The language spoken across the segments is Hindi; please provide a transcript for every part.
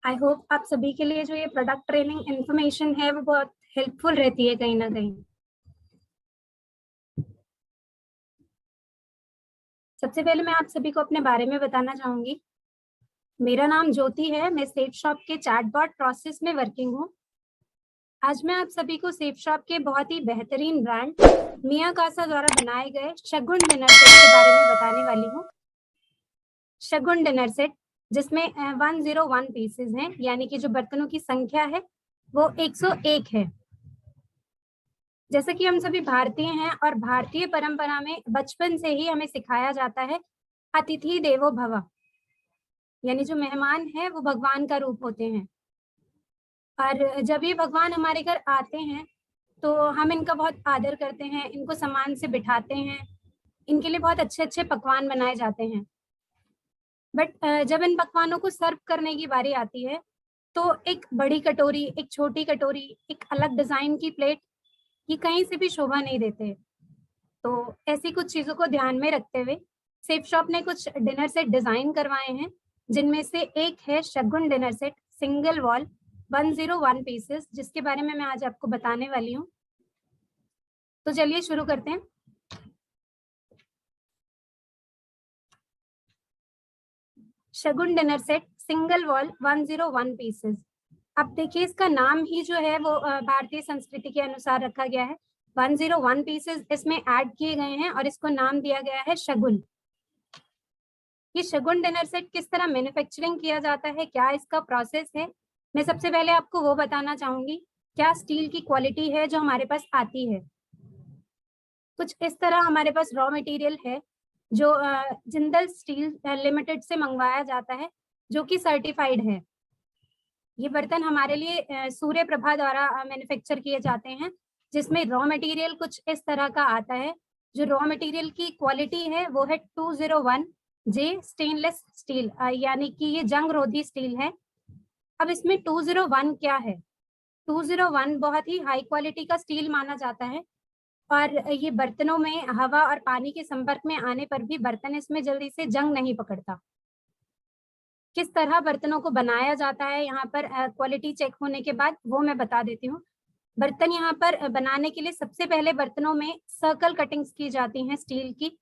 आई होप आप सभी के लिए जो ये प्रोडक्ट ट्रेनिंग इंफॉर्मेशन है वो बहुत हेल्पफुल रहती है कहीं ना कहीं। सबसे पहले मैं आप सभी को अपने बारे में बताना चाहूंगी। मेरा नाम ज्योति है। मैं सेफ शॉप के चैटबॉट प्रोसेस में वर्किंग हूँ। आज मैं आप सभी को सेफ शॉप के बहुत ही बेहतरीन ब्रांड मिया कासा द्वारा बनाए गए शगुन डिनर सेट के बारे में बताने वाली हूँ। शगुन डिनर सेट जिसमें 101 पीसेस हैं, यानी कि जो बर्तनों की संख्या है वो 101 है। जैसे कि हम सभी भारतीय हैं और भारतीय परंपरा में बचपन से ही हमें सिखाया जाता है अतिथि देवो भव, यानी जो मेहमान है वो भगवान का रूप होते हैं। और जब ये भगवान हमारे घर आते हैं तो हम इनका बहुत आदर करते हैं, इनको सम्मान से बिठाते हैं, इनके लिए बहुत अच्छे अच्छे पकवान बनाए जाते हैं। बट जब इन पकवानों को सर्व करने की बारी आती है तो एक बड़ी कटोरी, एक छोटी कटोरी, एक अलग डिजाइन की प्लेट, ये कहीं से भी शोभा नहीं देते। तो ऐसी कुछ चीजों को ध्यान में रखते हुए सेफ शॉप ने कुछ डिनर सेट डिजाइन करवाए हैं, जिनमें से एक है Shagun dinner set single wall 101 pieces, जिसके बारे में मैं आज आपको बताने वाली हूँ। तो चलिए शुरू करते हैं। Shagun dinner set single wall 101 pieces. अब देखिए, इसका नाम ही जो है वो भारतीय संस्कृति के अनुसार रखा गया है। 101 पीसेस इसमें ऐड किए गए हैं और इसको नाम दिया गया है शगुन। ये शगुन डिनर सेट किस तरह मैन्युफैक्चरिंग किया जाता है, क्या इसका प्रोसेस है, मैं सबसे पहले आपको वो बताना चाहूंगी। क्या स्टील की क्वालिटी है जो हमारे पास आती है। कुछ इस तरह हमारे पास रॉ मटेरियल है जो जिंदल स्टील लिमिटेड से मंगवाया जाता है, जो कि सर्टिफाइड है। ये बर्तन हमारे लिए सूर्य प्रभा द्वारा मैन्युफैक्चर किए जाते हैं, जिसमें रॉ मटेरियल कुछ इस तरह का आता है। जो रॉ मटेरियल की क्वालिटी है वो है 201 जे स्टेनलेस स्टील, यानी कि ये जंग रोधी स्टील है। अब इसमें 201 क्या है? 201 बहुत ही हाई क्वालिटी का स्टील माना जाता है और ये बर्तनों में हवा और पानी के संपर्क में आने पर भी बर्तन इसमें जल्दी से जंग नहीं पकड़ता। किस तरह बर्तनों को बनाया जाता है यहाँ पर क्वालिटी चेक होने के बाद, वो मैं बता देती हूँ। बर्तन यहाँ पर बनाने के लिए सबसे पहले बर्तनों में सर्कल कटिंग्स की जाती हैं स्टील की,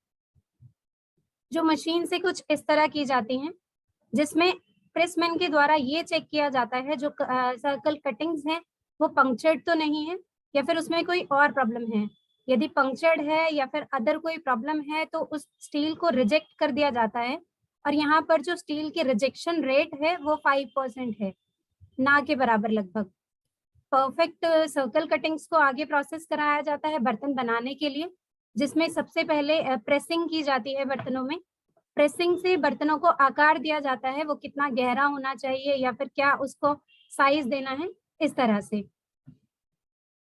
जो मशीन से कुछ इस तरह की जाती हैं, जिसमें प्रेसमैन के द्वारा ये चेक किया जाता है जो सर्कल कटिंग्स हैं वो पंक्चर्ड तो नहीं है या फिर उसमें कोई और प्रॉब्लम है। यदि पंक्चर्ड है या फिर अदर कोई प्रॉब्लम है तो उस स्टील को रिजेक्ट कर दिया जाता है। और यहाँ पर जो स्टील की रिजेक्शन रेट है वो 5% है, ना के बराबर लगभग। परफेक्ट सर्कल कटिंग्स को आगे प्रोसेस कराया जाता है बर्तन बनाने के लिए, जिसमें सबसे पहले प्रेसिंग की जाती है बर्तनों में। प्रेसिंग से बर्तनों को आकार दिया जाता है, वो कितना गहरा होना चाहिए या फिर क्या उसको साइज देना है, इस तरह से।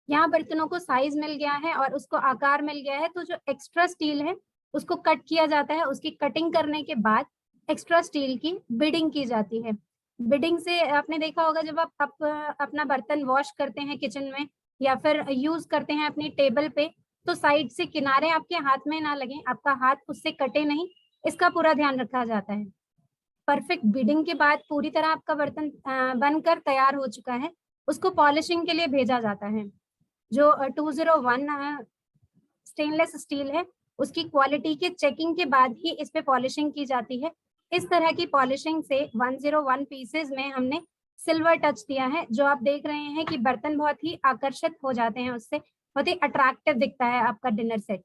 यहाँ बर्तनों को साइज मिल गया है और उसको आकार मिल गया है, तो जो एक्स्ट्रा स्टील है उसको कट किया जाता है। उसकी कटिंग करने के बाद एक्स्ट्रा स्टील की बिडिंग की जाती है। बिडिंग से आपने देखा होगा, जब आप अपना बर्तन वॉश करते हैं किचन में या फिर यूज करते हैं अपनी टेबल पे, तो साइड से किनारे आपके हाथ में ना लगे, आपका हाथ उससे कटे नहीं, इसका पूरा ध्यान रखा जाता है। परफेक्ट बिडिंग के बाद पूरी तरह आपका बर्तन बनकर तैयार हो चुका है, उसको पॉलिशिंग के लिए भेजा जाता है। जो 201 स्टेनलेस स्टील है उसकी क्वालिटी के चेकिंग के बाद ही इस पे पॉलिशिंग की जाती है। इस तरह की पॉलिशिंग से 101 पीसेस में हमने सिल्वर टच दिया है, जो आप देख रहे हैं कि बर्तन बहुत ही आकर्षित हो जाते हैं, उससे बहुत ही अट्रैक्टिव दिखता है आपका डिनर सेट।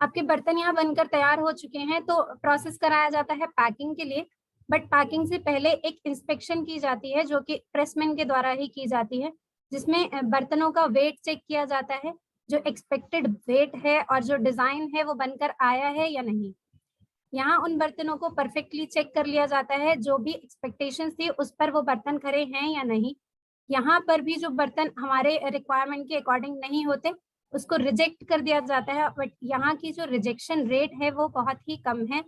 आपके बर्तन यहाँ बनकर तैयार हो चुके हैं तो प्रोसेस कराया जाता है पैकिंग के लिए। बट पैकिंग से पहले एक इंस्पेक्शन की जाती है जो कि प्रेसमैन के द्वारा ही की जाती है, जिसमें बर्तनों का वेट चेक किया जाता है, जो एक्सपेक्टेड वेट है और जो डिजाइन है वो बनकर आया है या नहीं। यहाँ उन बर्तनों को परफेक्टली चेक कर लिया जाता है, जो भी एक्सपेक्टेशंस थी उस पर वो बर्तन खरे हैं या नहीं। यहाँ पर भी जो बर्तन हमारे रिक्वायरमेंट के अकॉर्डिंग नहीं होते उसको रिजेक्ट कर दिया जाता है। बट यहाँ की जो रिजेक्शन रेट है वो बहुत ही कम है,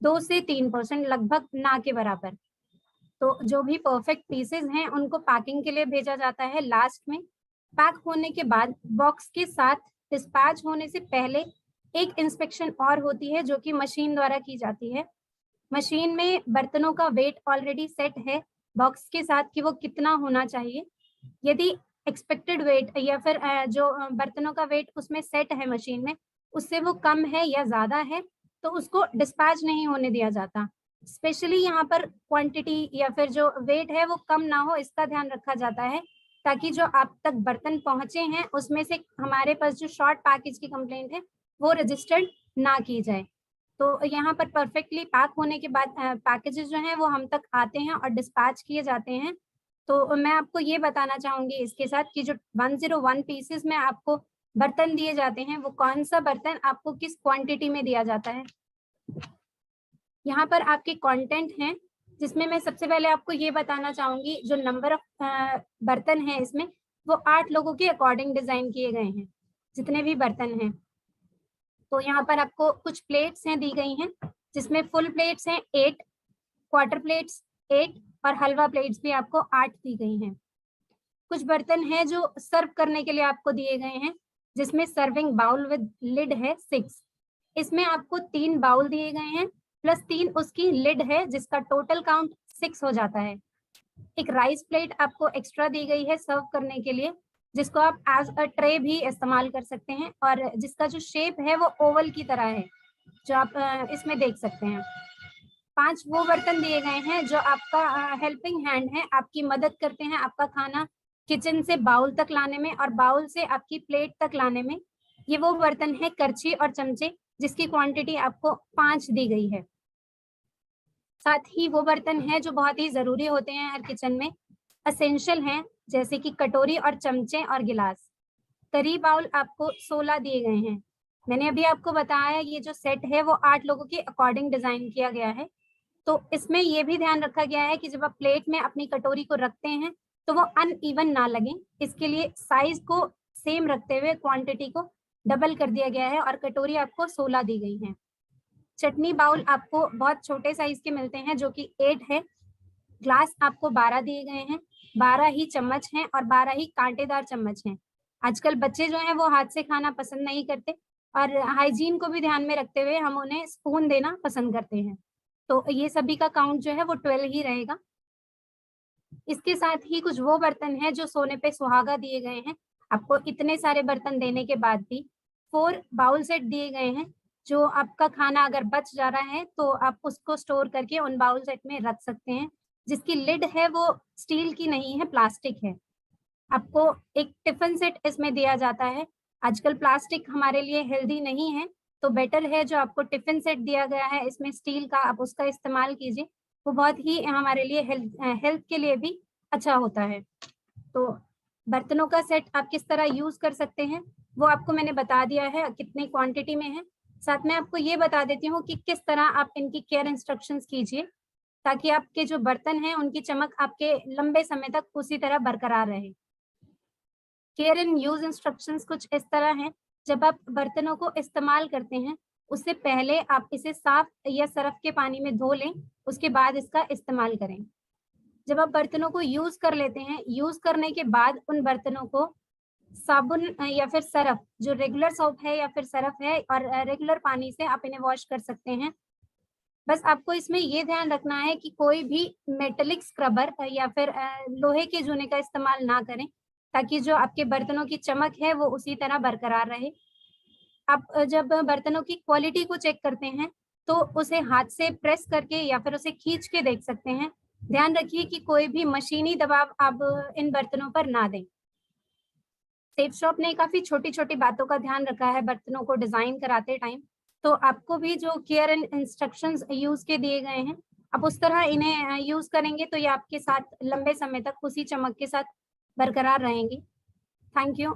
2 से 3%, लगभग ना के बराबर। तो जो भी परफेक्ट पीसेस हैं उनको पैकिंग के लिए भेजा जाता है। लास्ट में पैक होने के बाद बॉक्स के साथ डिस्पैच होने से पहले एक इंस्पेक्शन और होती है, जो कि मशीन द्वारा की जाती है। मशीन में बर्तनों का वेट ऑलरेडी सेट है बॉक्स के साथ कि वो कितना होना चाहिए। यदि एक्सपेक्टेड वेट या फिर जो बर्तनों का वेट उसमें सेट है मशीन में, उससे वो कम है या ज्यादा है, तो उसको डिस्पैच नहीं होने दिया जाता। स्पेशली यहाँ पर क्वांटिटी या फिर जो वेट है वो कम ना हो, इसका ध्यान रखा जाता है, ताकि जो आप तक बर्तन पहुंचे हैं उसमें से हमारे पास जो शॉर्ट पैकेज की कंप्लेंट है वो रजिस्टर्ड ना की जाए। तो यहाँ पर परफेक्टली पैक होने के बाद पैकेजेस जो हैं वो हम तक आते हैं और डिस्पैच किए जाते हैं। तो मैं आपको ये बताना चाहूंगी इसके साथ कि जो 101 पीसेस में आपको बर्तन दिए जाते हैं, वो कौन सा बर्तन आपको किस क्वांटिटी में दिया जाता है। यहाँ पर आपके कंटेंट हैं, जिसमें मैं सबसे पहले आपको ये बताना चाहूंगी जो नंबर ऑफ बर्तन है इसमें वो 8 लोगों के अकॉर्डिंग डिजाइन किए गए हैं जितने भी बर्तन हैं। तो यहाँ पर आपको कुछ प्लेट्स हैं दी गई हैं, जिसमें फुल प्लेट्स हैं 8, क्वार्टर प्लेट्स 8 और हलवा प्लेट्स भी आपको 8 दी गई हैं। कुछ बर्तन हैं जो सर्व करने के लिए आपको दिए गए हैं, जिसमें सर्विंग बाउल विद लिड है 6। इसमें आपको 3 बाउल दिए गए हैं प्लस 3 उसकी लिड है, जिसका टोटल काउंट 6 हो जाता है। एक राइस प्लेट आपको एक्स्ट्रा दी गई है सर्व करने के लिए, जिसको आप एज अ ट्रे भी इस्तेमाल कर सकते हैं और जिसका जो शेप है वो ओवल की तरह है, जो आप इसमें देख सकते हैं। 5 वो बर्तन दिए गए हैं जो आपका हेल्पिंग हैंड है, आपकी मदद करते हैं आपका खाना किचन से बाउल तक लाने में और बाउल से आपकी प्लेट तक लाने में। ये वो बर्तन है करछी और चमचे, जिसकी क्वांटिटी आपको 5 दी गई है। साथ ही वो बर्तन हैं जो बहुत ही जरूरी होते हैं हर किचन में, असेंशियल हैं, जैसे कि कटोरी और चमचे और गिलास। तरी बाउल आपको 16 दिए गए हैं। मैंने अभी आपको बताया ये जो सेट है वो 8 लोगों के अकॉर्डिंग डिजाइन किया गया है। तो इसमें ये भी ध्यान रखा गया है कि जब आप प्लेट में अपनी कटोरी को रखते हैं तो वो अनइवन ना लगे, इसके लिए साइज को सेम रखते हुए क्वांटिटी को डबल कर दिया गया है और कटोरी आपको 16 दी गई है। चटनी बाउल आपको बहुत छोटे साइज के मिलते हैं जो कि 8 है। ग्लास आपको 12 दिए गए हैं, 12 ही चम्मच हैं और 12 ही कांटेदार चम्मच हैं। आजकल बच्चे जो हैं वो हाथ से खाना पसंद नहीं करते और हाइजीन को भी ध्यान में रखते हुए हम उन्हें स्पून देना पसंद करते हैं, तो ये सभी का काउंट जो है वो 12 ही रहेगा। इसके साथ ही कुछ वो बर्तन हैं जो सोने पे सुहागा दिए गए हैं। आपको इतने सारे बर्तन देने के बाद भी 4 बाउल सेट दिए गए हैं, जो आपका खाना अगर बच जा रहा है तो आप उसको स्टोर करके उन बाउल सेट में रख सकते हैं, जिसकी लिड है वो स्टील की नहीं है, प्लास्टिक है। आपको एक टिफिन सेट इसमें दिया जाता है। आजकल प्लास्टिक हमारे लिए हेल्दी नहीं है, तो बेटर है जो आपको टिफिन सेट दिया गया है इसमें स्टील का, आप उसका इस्तेमाल कीजिए, वो बहुत ही हमारे लिए हेल्थ के लिए भी अच्छा होता है। तो बर्तनों का सेट आप किस तरह यूज कर सकते हैं वो आपको मैंने बता दिया है कितनी क्वांटिटी में है। साथ में आपको ये बता देती हूँ कि किस तरह आप इनकी केयर इंस्ट्रक्शंस कीजिए, ताकि आपके जो बर्तन हैं उनकी चमक आपके लंबे समय तक उसी तरह बरकरार रहे। केयर एंड यूज इंस्ट्रक्शंस कुछ इस तरह हैं। जब आप बर्तनों को इस्तेमाल करते हैं उससे पहले आप इसे साफ या सरफ के पानी में धो लें, उसके बाद इसका इस्तेमाल करें। जब आप बर्तनों को यूज कर लेते हैं, यूज करने के बाद उन बर्तनों को साबुन या फिर सरफ, जो रेगुलर सोप है या फिर सरफ है, और रेगुलर पानी से आप इन्हें वॉश कर सकते हैं। बस आपको इसमें ये ध्यान रखना है कि कोई भी मेटेलिक स्क्रबर या फिर लोहे के जूने का इस्तेमाल ना करें, ताकि जो आपके बर्तनों की चमक है वो उसी तरह बरकरार रहे। आप जब बर्तनों की क्वालिटी को चेक करते हैं तो उसे हाथ से प्रेस करके या फिर उसे खींच के देख सकते हैं। ध्यान रखिए कि कोई भी मशीनी दबाव आप इन बर्तनों पर ना दें। सेफ शॉप ने काफी छोटी छोटी बातों का ध्यान रखा है बर्तनों को डिजाइन कराते टाइम, तो आपको भी जो केयर एंड इंस्ट्रक्शंस यूज के दिए गए हैं आप उस तरह इन्हें यूज करेंगे तो ये आपके साथ लंबे समय तक उसी चमक के साथ बरकरार रहेंगी। Thank you.